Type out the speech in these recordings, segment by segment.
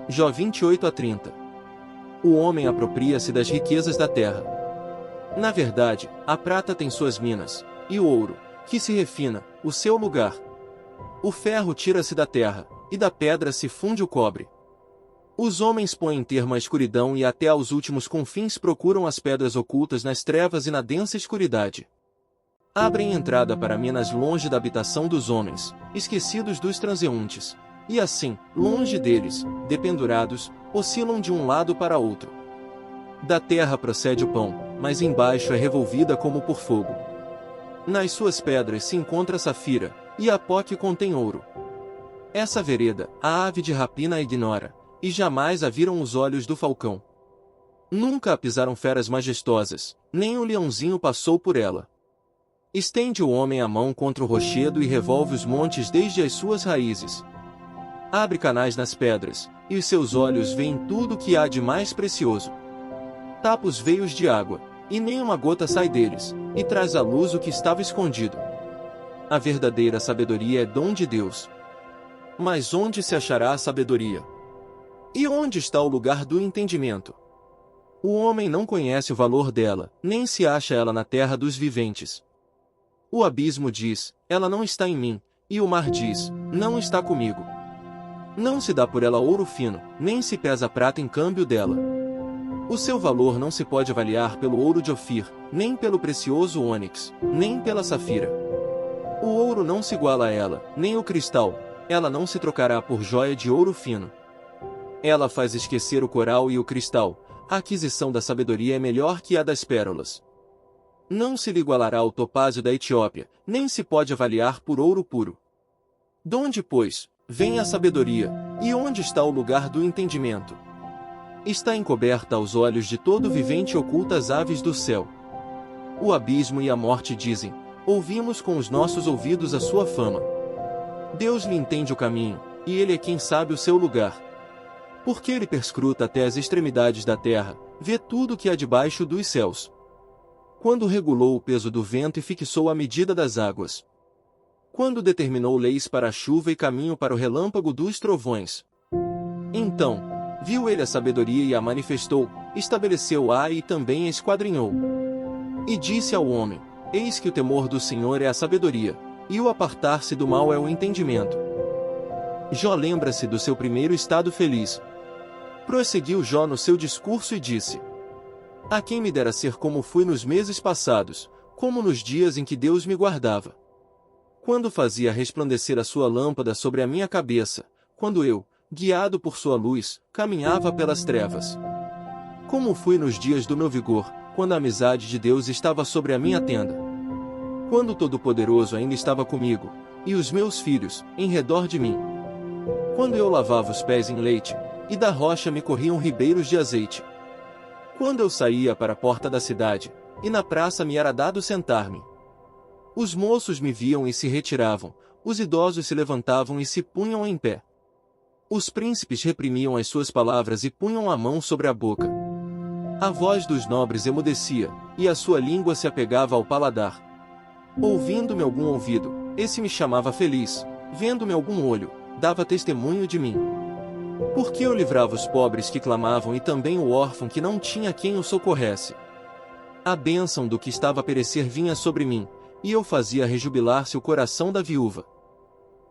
Jó 28-30. O homem apropria-se das riquezas da terra. Na verdade, a prata tem suas minas, e o ouro, que se refina, o seu lugar. O ferro tira-se da terra, e da pedra se funde o cobre. Os homens põem termo à escuridão e até aos últimos confins procuram as pedras ocultas nas trevas e na densa escuridade. Abrem entrada para minas longe da habitação dos homens, esquecidos dos transeuntes. E assim, longe deles, dependurados, oscilam de um lado para outro. Da terra procede o pão, mas embaixo é revolvida como por fogo. Nas suas pedras se encontra safira, e a pó que contém ouro. Essa vereda, a ave de rapina a ignora, e jamais a viram os olhos do falcão. Nunca a pisaram feras majestosas, nem o leãozinho passou por ela. Estende o homem a mão contra o rochedo e revolve os montes desde as suas raízes. Abre canais nas pedras, e os seus olhos veem tudo o que há de mais precioso. Tapa os veios de água, e nem uma gota sai deles, e traz à luz o que estava escondido. A verdadeira sabedoria é dom de Deus. Mas onde se achará a sabedoria? E onde está o lugar do entendimento? O homem não conhece o valor dela, nem se acha ela na terra dos viventes. O abismo diz, ela não está em mim, e o mar diz, não está comigo. Não se dá por ela ouro fino, nem se pesa prata em câmbio dela. O seu valor não se pode avaliar pelo ouro de Ofir, nem pelo precioso ônix, nem pela safira. O ouro não se iguala a ela, nem o cristal, ela não se trocará por joia de ouro fino. Ela faz esquecer o coral e o cristal, a aquisição da sabedoria é melhor que a das pérolas. Não se lhe igualará o topázio da Etiópia, nem se pode avaliar por ouro puro. Donde, pois, vem a sabedoria, e onde está o lugar do entendimento? Está encoberta aos olhos de todo vivente e oculta às aves do céu. O abismo e a morte dizem, ouvimos com os nossos ouvidos a sua fama. Deus lhe entende o caminho, e ele é quem sabe o seu lugar. Porque ele perscruta até as extremidades da terra, vê tudo o que há debaixo dos céus. Quando regulou o peso do vento e fixou a medida das águas. Quando determinou leis para a chuva e caminho para o relâmpago dos trovões. Então, viu ele a sabedoria e a manifestou, estabeleceu-a e também a esquadrinhou. E disse ao homem, eis que o temor do Senhor é a sabedoria, e o apartar-se do mal é o entendimento. Jó lembra-se do seu primeiro estado feliz. Prosseguiu Jó no seu discurso e disse, a quem me dera ser como fui nos meses passados, como nos dias em que Deus me guardava. Quando fazia resplandecer a sua lâmpada sobre a minha cabeça, quando eu, guiado por sua luz, caminhava pelas trevas. Como fui nos dias do meu vigor, quando a amizade de Deus estava sobre a minha tenda. Quando o Todo-Poderoso ainda estava comigo, e os meus filhos, em redor de mim. Quando eu lavava os pés em leite, e da rocha me corriam ribeiros de azeite. Quando eu saía para a porta da cidade, e na praça me era dado sentar-me. Os moços me viam e se retiravam, os idosos se levantavam e se punham em pé. Os príncipes reprimiam as suas palavras e punham a mão sobre a boca. A voz dos nobres emudecia, e a sua língua se apegava ao paladar. Ouvindo-me algum ouvido, esse me chamava feliz, vendo-me algum olho, dava testemunho de mim. Porque eu livrava os pobres que clamavam e também o órfão que não tinha quem o socorresse. A bênção do que estava a perecer vinha sobre mim, e eu fazia rejubilar-se o coração da viúva.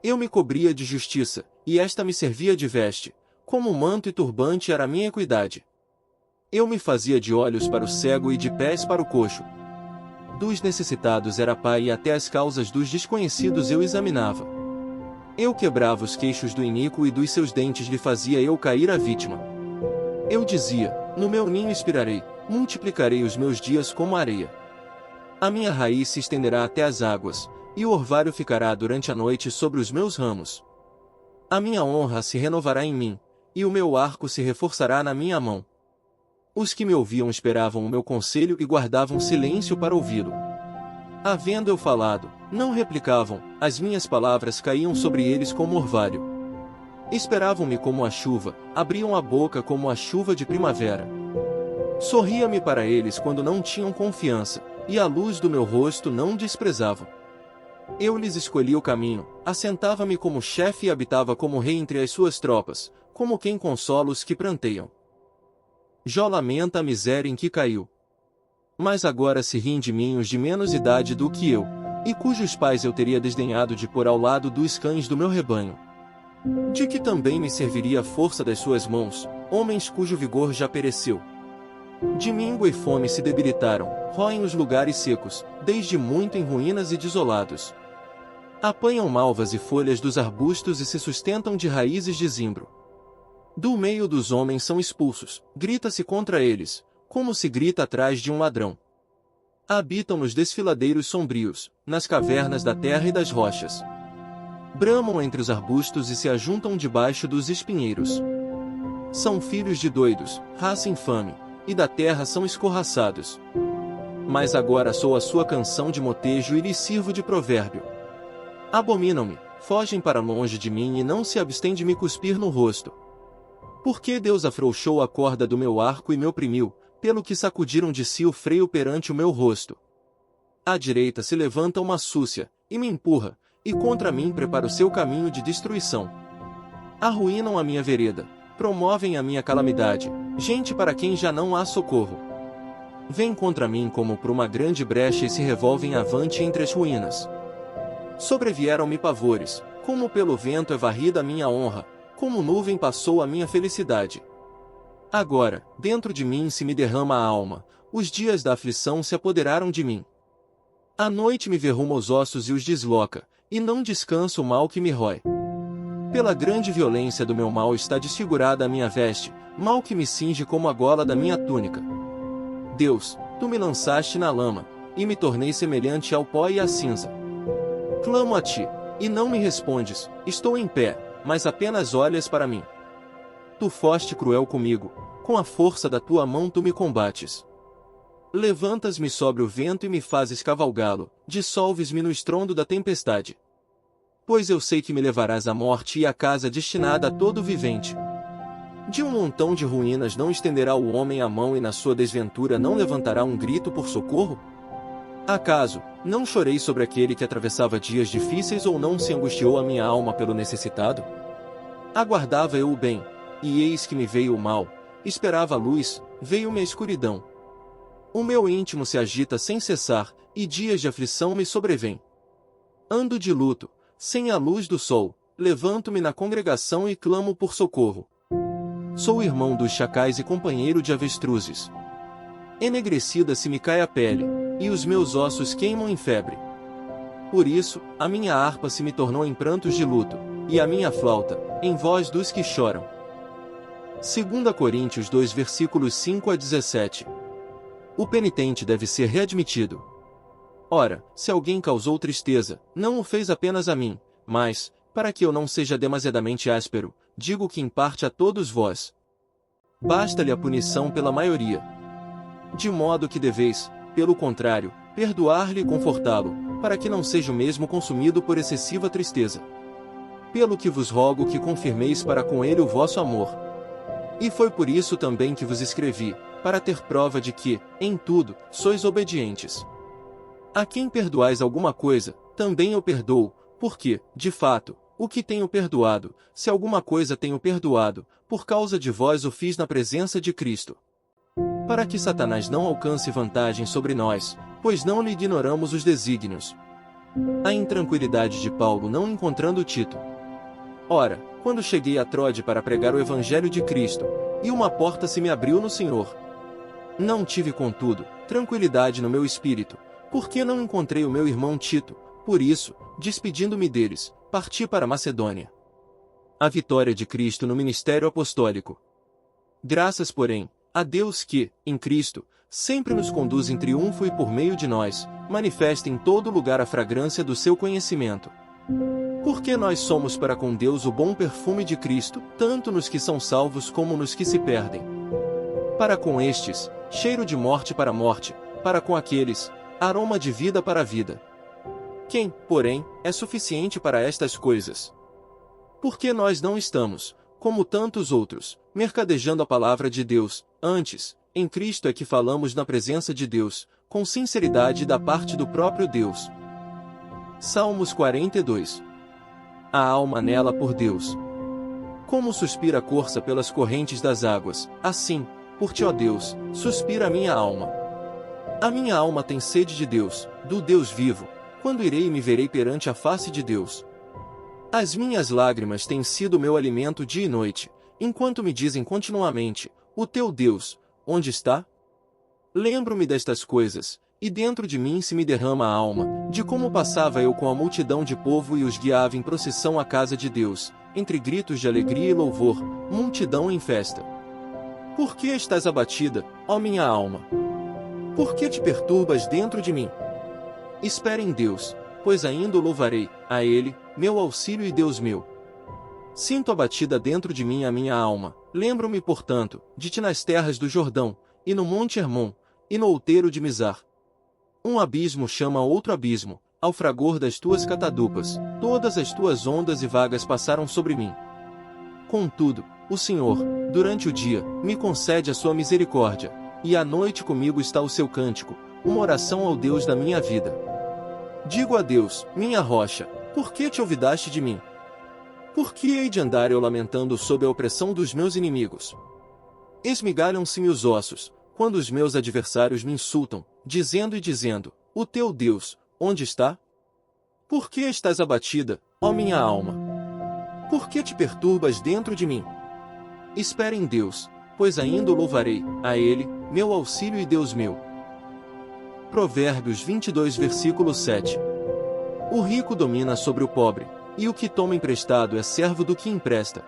Eu me cobria de justiça, e esta me servia de veste, como manto e turbante era a minha equidade. Eu me fazia de olhos para o cego e de pés para o coxo. Dos necessitados era pai e até as causas dos desconhecidos eu examinava. Eu quebrava os queixos do iníquo e dos seus dentes lhe fazia eu cair a vítima. Eu dizia, no meu ninho expirarei, multiplicarei os meus dias como a areia. A minha raiz se estenderá até as águas, e o orvalho ficará durante a noite sobre os meus ramos. A minha honra se renovará em mim, e o meu arco se reforçará na minha mão. Os que me ouviam esperavam o meu conselho e guardavam silêncio para ouvi-lo. Havendo eu falado, não replicavam, as minhas palavras caíam sobre eles como orvalho. Esperavam-me como a chuva, abriam a boca como a chuva de primavera. Sorria-me para eles quando não tinham confiança, e a luz do meu rosto não desprezavam. Eu lhes escolhi o caminho, assentava-me como chefe e habitava como rei entre as suas tropas, como quem consola os que pranteiam. Jó lamenta a miséria em que caiu. Mas agora se riem de mim os de menos idade do que eu, e cujos pais eu teria desdenhado de pôr ao lado dos cães do meu rebanho. De que também me serviria a força das suas mãos, homens cujo vigor já pereceu. De míngua e fome se debilitaram, roem os lugares secos, desde muito em ruínas e desolados. Apanham malvas e folhas dos arbustos e se sustentam de raízes de zimbro. Do meio dos homens são expulsos, grita-se contra eles, como se grita atrás de um ladrão. Habitam nos desfiladeiros sombrios, nas cavernas da terra e das rochas. Bramam entre os arbustos e se ajuntam debaixo dos espinheiros. São filhos de doidos, raça infame, e da terra são escorraçados. Mas agora sou a sua canção de motejo e lhes sirvo de provérbio. Abominam-me, fogem para longe de mim e não se abstêm de me cuspir no rosto. Porque Deus afrouxou a corda do meu arco e me oprimiu, pelo que sacudiram de si o freio perante o meu rosto. À direita se levanta uma súcia, e me empurra, e contra mim prepara o seu caminho de destruição. Arruinam a minha vereda, promovem a minha calamidade, gente para quem já não há socorro. Vêm contra mim como por uma grande brecha e se revolvem avante entre as ruínas. Sobrevieram-me pavores, como pelo vento é varrida a minha honra, como nuvem passou a minha felicidade. Agora, dentro de mim se me derrama a alma, os dias da aflição se apoderaram de mim. A noite me verruma os ossos e os desloca, e não descansa o mal que me rói. Pela grande violência do meu mal está desfigurada a minha veste, mal que me cinge como a gola da minha túnica. Deus, tu me lançaste na lama, e me tornei semelhante ao pó e à cinza. Clamo a ti, e não me respondes, estou em pé, mas apenas olhas para mim. Tu foste cruel comigo, com a força da tua mão tu me combates. Levantas-me sobre o vento e me fazes cavalgá-lo, dissolves-me no estrondo da tempestade. Pois eu sei que me levarás à morte e à casa destinada a todo vivente. De um montão de ruínas não estenderá o homem a mão e na sua desventura não levantará um grito por socorro? Acaso, não chorei sobre aquele que atravessava dias difíceis ou não se angustiou a minha alma pelo necessitado? Aguardava eu o bem, e eis que me veio o mal, esperava a luz, veio-me a escuridão. O meu íntimo se agita sem cessar, e dias de aflição me sobrevêm. Ando de luto, sem a luz do sol, levanto-me na congregação e clamo por socorro. Sou irmão dos chacais e companheiro de avestruzes. Enegrecida se me cai a pele, e os meus ossos queimam em febre. Por isso, a minha harpa se me tornou em prantos de luto, e a minha flauta, em voz dos que choram. 2 Coríntios 2 versículos 5 a 17. O penitente deve ser readmitido. Ora, se alguém causou tristeza, não o fez apenas a mim, mas, para que eu não seja demasiadamente áspero, digo que em parte a todos vós. Basta-lhe a punição pela maioria. De modo que deveis, pelo contrário, perdoar-lhe e confortá-lo, para que não seja o mesmo consumido por excessiva tristeza. Pelo que vos rogo que confirmeis para com ele o vosso amor. E foi por isso também que vos escrevi, para ter prova de que, em tudo, sois obedientes. A quem perdoais alguma coisa, também eu perdoo, porque, de fato, o que tenho perdoado, se alguma coisa tenho perdoado, por causa de vós o fiz na presença de Cristo. Para que Satanás não alcance vantagem sobre nós, pois não lhe ignoramos os desígnios. A intranquilidade de Paulo não encontrando Tito. Ora, quando cheguei a Trode para pregar o Evangelho de Cristo, e uma porta se me abriu no Senhor. Não tive, contudo, tranquilidade no meu espírito, porque não encontrei o meu irmão Tito, por isso, despedindo-me deles, parti para Macedônia. A vitória de Cristo no ministério apostólico. Graças, porém, a Deus que, em Cristo, sempre nos conduz em triunfo e por meio de nós, manifesta em todo lugar a fragrância do seu conhecimento. Porque nós somos para com Deus o bom perfume de Cristo, tanto nos que são salvos como nos que se perdem. Para com estes, cheiro de morte para morte, para com aqueles, aroma de vida para a vida. Quem, porém, é suficiente para estas coisas? Porque nós não estamos, como tantos outros, mercadejando a palavra de Deus, antes, em Cristo é que falamos na presença de Deus, com sinceridade da parte do próprio Deus. Salmos 42. A alma anela por Deus. Como suspira a corça pelas correntes das águas, assim, por ti, ó Deus, suspira a minha alma. A minha alma tem sede de Deus, do Deus vivo. Quando irei e me verei perante a face de Deus? As minhas lágrimas têm sido meu alimento dia e noite, enquanto me dizem continuamente: o teu Deus, onde está? Lembro-me destas coisas, e dentro de mim se me derrama a alma, de como passava eu com a multidão de povo e os guiava em procissão à casa de Deus, entre gritos de alegria e louvor, multidão em festa. Por que estás abatida, ó minha alma? Por que te perturbas dentro de mim? Espere em Deus, pois ainda o louvarei, a Ele, meu auxílio e Deus meu. Sinto abatida dentro de mim a minha alma, lembro-me, portanto, de ti nas terras do Jordão, e no monte Hermon, e no outeiro de Mizar. Um abismo chama outro abismo, ao fragor das tuas catadupas, todas as tuas ondas e vagas passaram sobre mim. Contudo, o Senhor, durante o dia, me concede a sua misericórdia, e à noite comigo está o seu cântico, uma oração ao Deus da minha vida. Digo a Deus, minha rocha, por que te olvidaste de mim? Por que hei de andar eu lamentando sob a opressão dos meus inimigos? Esmigalham-se-me os ossos, quando os meus adversários me insultam, dizendo: o teu Deus, onde está? Por que estás abatida, ó minha alma? Por que te perturbas dentro de mim? Espere em Deus, pois ainda o louvarei, a Ele, meu auxílio e Deus meu. Provérbios 22, versículo 7. O rico domina sobre o pobre, e o que toma emprestado é servo do que empresta.